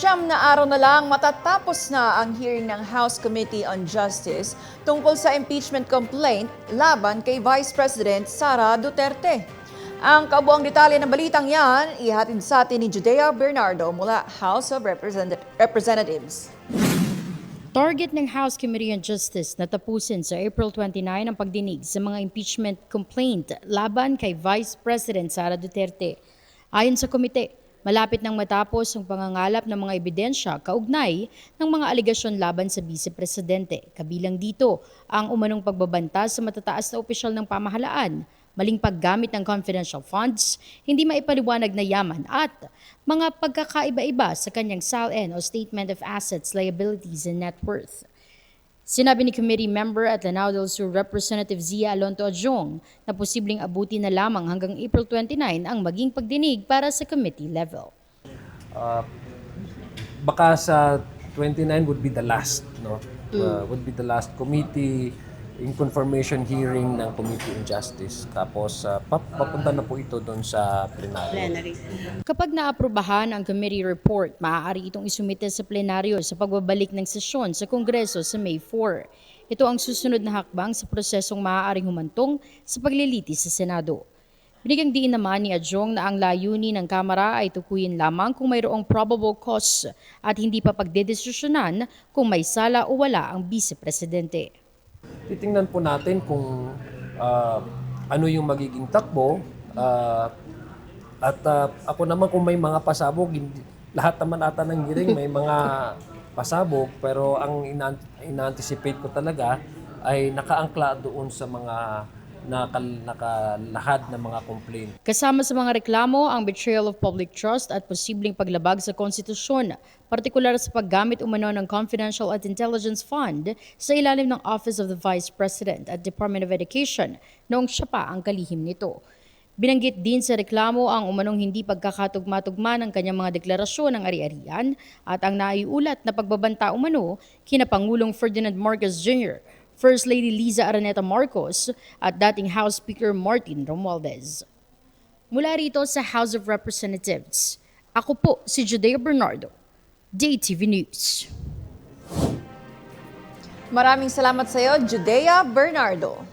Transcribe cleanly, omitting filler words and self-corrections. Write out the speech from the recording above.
Siyam na araw na lang matatapos na ang hearing ng House Committee on Justice tungkol sa impeachment complaint laban kay Vice President Sara Duterte. Ang kabuang detalye ng balitang yan, ihatid sa atin ni Judea Bernardo mula House of Representatives. Target ng House Committee on Justice na tapusin sa April 29 ang pagdinig sa mga impeachment complaint laban kay Vice President Sara Duterte. Ayon sa komite, malapit nang matapos ang pangangalap ng mga ebidensya kaugnay ng mga aligasyon laban sa Vice Presidente. Kabilang dito ang umanong pagbabanta sa matataas na opisyal ng pamahalaan, maling paggamit ng confidential funds, hindi maipaliwanag na yaman at mga pagkakaiba-iba sa kanyang SALN o Statement of Assets, Liabilities and Net Worth. Sinabi ni committee member at Lanao del Sur Representative Zia Alonto Adjong na posibleng abuti na lamang hanggang April 29 ang maging pagdinig para sa committee level. Baka sa 29 would be the last, no? Would be the last committee in confirmation hearing ng Committee on Justice. Tapos papunta na po ito doon sa plenaryo. Kapag naaprubahan ang committee report, maaari itong isumite sa plenaryo sa pagbabalik ng sesyon sa Kongreso sa May 4. Ito ang susunod na hakbang sa prosesong maaaring humantong sa paglilitis sa Senado. Binigyang diin naman ni Adjong na ang layunin ng Kamara ay tukuyin lamang kung mayroong probable cause at hindi pa pagdedesisyonan kung may sala o wala ang Vice Presidente. Titingnan po natin kung ano yung magiging takbo at ako naman kung may mga pasabog, lahat naman ata ng hearing may mga pasabog, pero ang ina-anticipate ko talaga ay nakaangkla doon sa mga nakalahad na mga complaint. Kasama sa mga reklamo ang betrayal of public trust at posibleng paglabag sa konstitusyon, partikular sa paggamit umano ng Confidential at Intelligence Fund sa ilalim ng Office of the Vice President at Department of Education noong siya pa ang kalihim nito. Binanggit din sa reklamo ang umanong hindi pagkakatugma-tugma ng kanyang mga deklarasyon ng ari-arian at ang naiulat na pagbabanta umano kina Pangulong Ferdinand Marcos Jr., First Lady Liza Araneta Marcos at dating House Speaker Martin Romualdez. Mula rito sa House of Representatives, ako po si Judea Bernardo, DayTV News. Maraming salamat sa iyo, Judea Bernardo.